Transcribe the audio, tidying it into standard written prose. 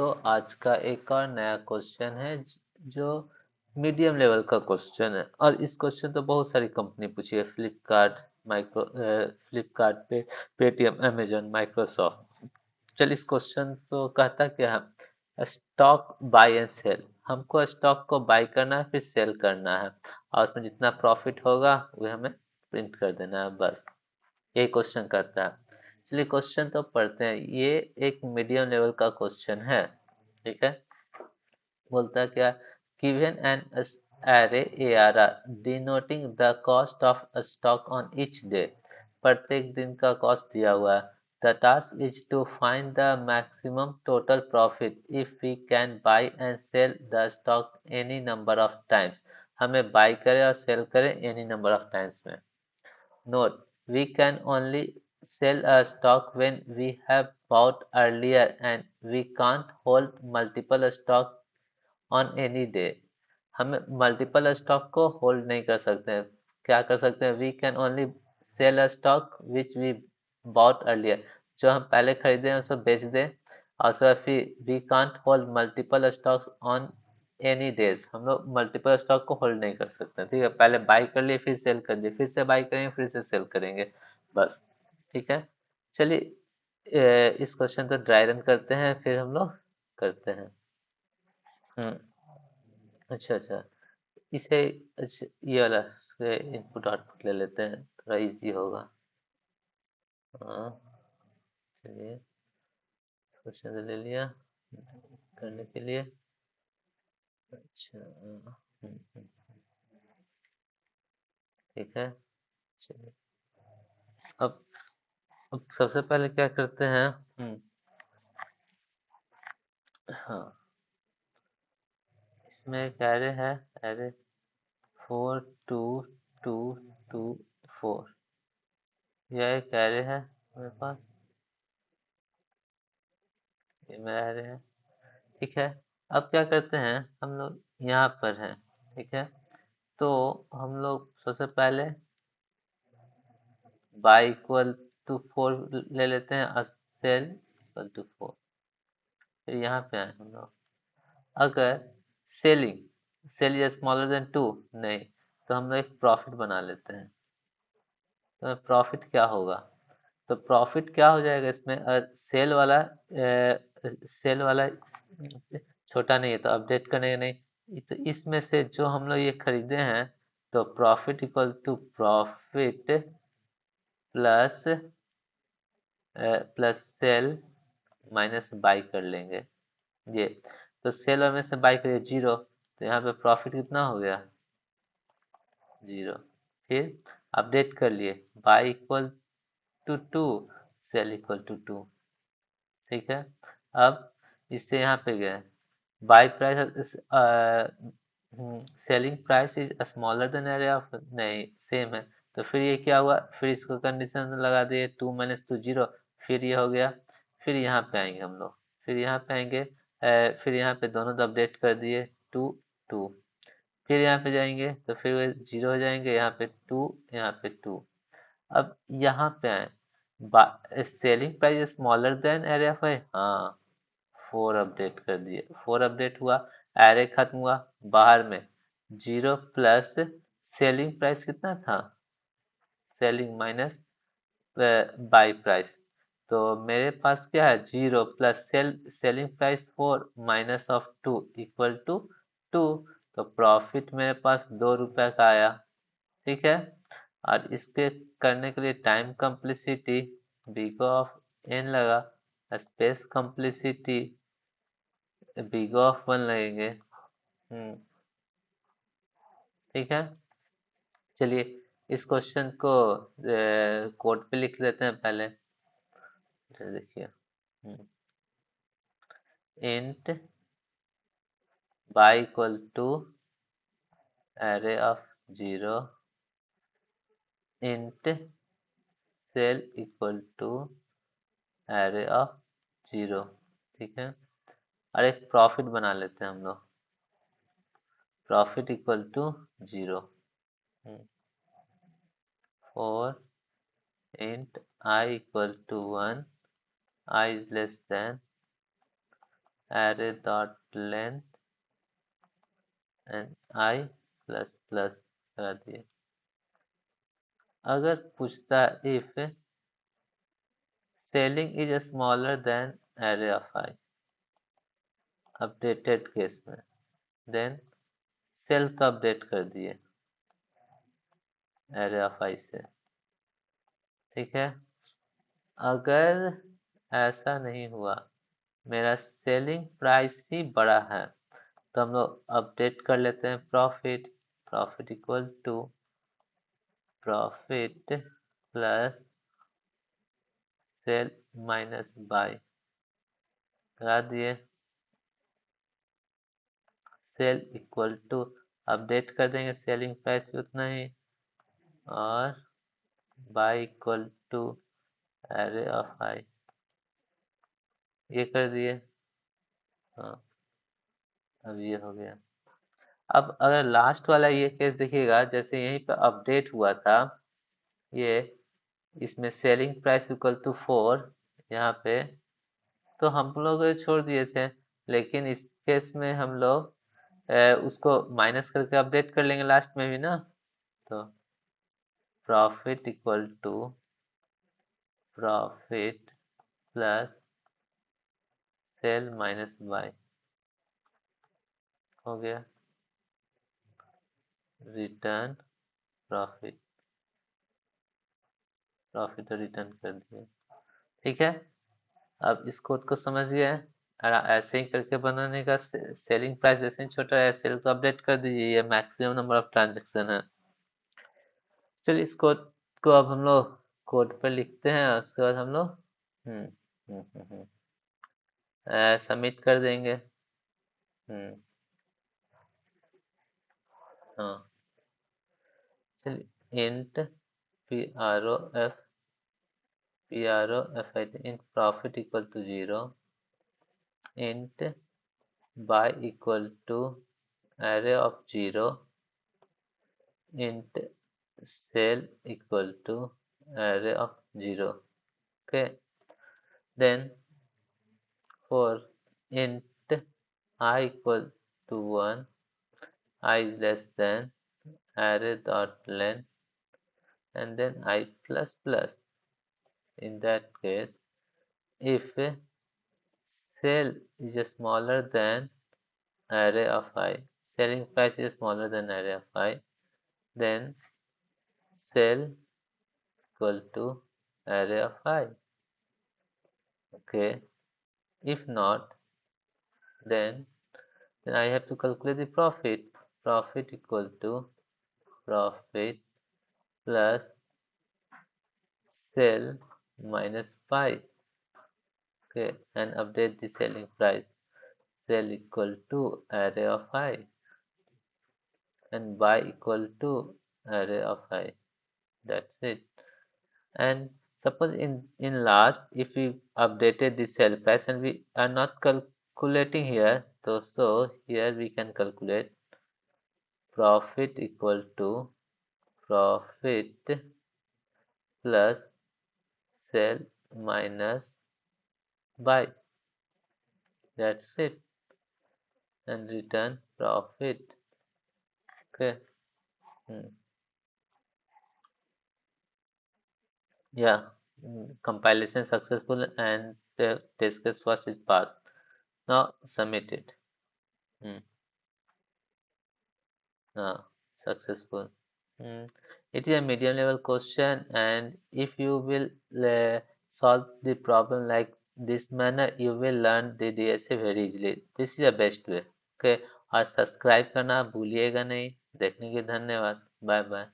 दोस्तों, आज का एक और नया क्वेश्चन है जो मीडियम लेवल का क्वेश्चन है। और इस क्वेश्चन तो बहुत सारी कंपनी पूछी है। फ्लिपकार्ट पे पेटीएम, अमेजन, माइक्रोसॉफ्ट। चल, इस क्वेश्चन तो कहता क्या है, स्टॉक बाय एंड सेल। हमको स्टॉक को बाय करना है, फिर सेल करना है, और उसमें जितना प्रॉफिट होगा वो हमें प्रिंट कर देना है, बस। यही क्वेश्चन करता है। चलिए क्वेश्चन तो पढ़ते हैं। ये एक मीडियम लेवल का क्वेश्चन है, ठीक है। बोलता है क्या, given an array ARR denoting the cost of a stock on each day। प्रत्येक दिन का कॉस्ट दिया हुआ है। The task is to find the maximum total profit if we can buy and sell the stock any number of times। हमें by करें और cell करें any number of times में। Note: we can only sell a stock when we have bought earlier and we can't hold multiple stock on any day। हम multiple stock को hold नहीं कर सकते हैं। क्या कर सकते हैं? We can only sell a stock which we bought earlier. जो हम पहले खरीदे हैं उसको बेच दें। और फिर we can't hold multiple stocks on any days. हम लोग मल्टीपल स्टॉक को होल्ड नहीं कर सकते, ठीक है। पहले बाई कर लिए, फिर सेल कर दिए, फिर से बाई करेंगे, फिर से सेल करेंगे, बस। ठीक है। चलिए इस क्वेश्चन को ड्राई रन करते हैं, फिर हम लोग करते हैं। अच्छा अच्छा। इसे अच्छा, ये वाला इनपुट आउटपुट ले लेते हैं, थोड़ा इजी होगा। हाँ, चलिए क्वेश्चन ले लिया करने के लिए। अच्छा ठीक है। चलिए अब अब सबसे पहले क्या करते हैं। हाँ, इसमें एक एरे है, एरे 4 2 2 2 4। यह एक एरे है मेरे पास, ये मेरा एरे है, ठीक है। अब क्या करते हैं, हम लोग यहाँ पर हैं, ठीक है। तो हम लोग सबसे पहले बाई इक्वल टू 4 ले लेते हैं और सेल इक्वल टू 4। फिर यहाँ पे आए हम लोग, अगर selling sell is smaller than 2, नहीं, तो हम लोग एक प्रॉफिट बना लेते हैं। तो प्रॉफिट क्या होगा? तो प्रॉफिट क्या हो जाएगा इसमें, सेल वाला छोटा नहीं है तो अपडेट करने नहीं। तो इसमें से जो हम लोग ये खरीदे हैं, तो profit equal to profit plus plus sell minus buy कर लेंगे ये। तो सेल में से बाई करिए 0, तो यहाँ पे प्रॉफिट कितना हो गया? 0। फिर अपडेट कर लिए, buy equal to 2, sell equal to 2, ठीक है। अब इससे यहाँ पे गए, buy price selling price is smaller than area of, नहीं, सेम है। तो फिर ये क्या हुआ, फिर इसको कंडीशन लगा दिए 2 - 2 0। फिर ये हो गया। फिर यहाँ पे आएंगे हम लोग, फिर यहाँ पे आएंगे, फिर यहाँ पे दोनों तो अपडेट कर दिए 2 2। फिर यहाँ पे जाएंगे तो फिर वो 0 हो जाएंगे, यहाँ पे 2, यहाँ पे 2। अब यहाँ पे आए, selling price smaller than area of, हाँ, 4 अपडेट कर दिए, 4 अपडेट हुआ, एरे खत्म हुआ। बाहर में 0 प्लस सेलिंग प्राइस कितना था, सेलिंग माइनस बाई प्राइस। तो मेरे पास क्या है, 0 plus selling price 4 minus of 2 equal to 2। तो प्रॉफिट मेरे पास 2 रुपए का आया, ठीक है। और इसके करने के लिए time complexity big of N लगा, स्पेस कम्प्लिसिटी बिग ऑफ 1 लगेंगे। ठीक है। चलिए इस क्वेश्चन को कोड पे लिख लेते हैं पहले। देखिए, int buy equal to array of 0 int sell equal to array of 0, ठीक है। और एक प्रॉफिट बना लेते हैं हम लोग, profit equal to 0 for int I equal to 1, I is less than array dot length and I plus plus करा दिए। अगर पूछता if selling is smaller than array of I, updated case में, देन सेल का update कर दिए array of आई से। ठीक है, अगर ऐसा नहीं हुआ, मेरा सेलिंग प्राइस ही बड़ा है, तो हम लोग अपडेट कर लेते हैं profit. Profit equal to profit plus sell minus buy करा दिए। सेल इक्वल टू अपडेट कर देंगे सेलिंग प्राइस भी उतना ही, और by equal to array of I, ये कर दिए। हाँ, अब ये हो गया। अब अगर लास्ट वाला ये केस देखिएगा, जैसे यहीं पर अपडेट हुआ था, ये इसमें सेलिंग प्राइस इक्वल टू 4 यहाँ पे, तो हम लोग छोड़ दिए थे, लेकिन इस केस में हम लोग उसको माइनस करके अपडेट कर लेंगे लास्ट में भी ना। तो profit equal to profit plus sell minus buy हो गया, रिटर्न प्रॉफिट। प्रॉफिट तो रिटर्न कर दिए। ठीक है, अब इस कोड को समझिए, और ऐसे ही करके बनाने का। सेलिंग प्राइस जैसे ही छोटा है, सेल को अपडेट कर दीजिए, ये मैक्सिमम नंबर ऑफ ट्रांजेक्शन है। चलिए इस कोड को अब हम लोग कोड पर लिखते हैं, उसके बाद हम लोग सबमिट कर देंगे। हाँ, चलिए int P R O F I T int profit equal to 0, int buy equal to array of 0, int cell equal to array of 0. Okay, then for int I equal to 1, I is less than array dot length and then I plus plus. In that case, if cell is smaller than array of I, selling price is smaller than array of I, then cell equal to array of I. Okay, if not, then I have to calculate the profit. Profit equal to profit plus sell minus buy. Okay, and update the selling price. Sell equal to array of I and buy equal to array of I. That's it. And suppose in last, if we updated the sell price and we are not calculating here, so here we can calculate profit equal to profit plus sell minus buy. That's it. And return profit. Okay. Yeah. Compilation successful and the test case first is passed. Now submit it. Successful. It is a medium level question, and if you will solve the problem like this manner, you will learn the DSA very easily. This is the best way. Okay, और subscribe करना भूलिएगा नहीं। देखने के लिए धन्यवाद। Bye bye.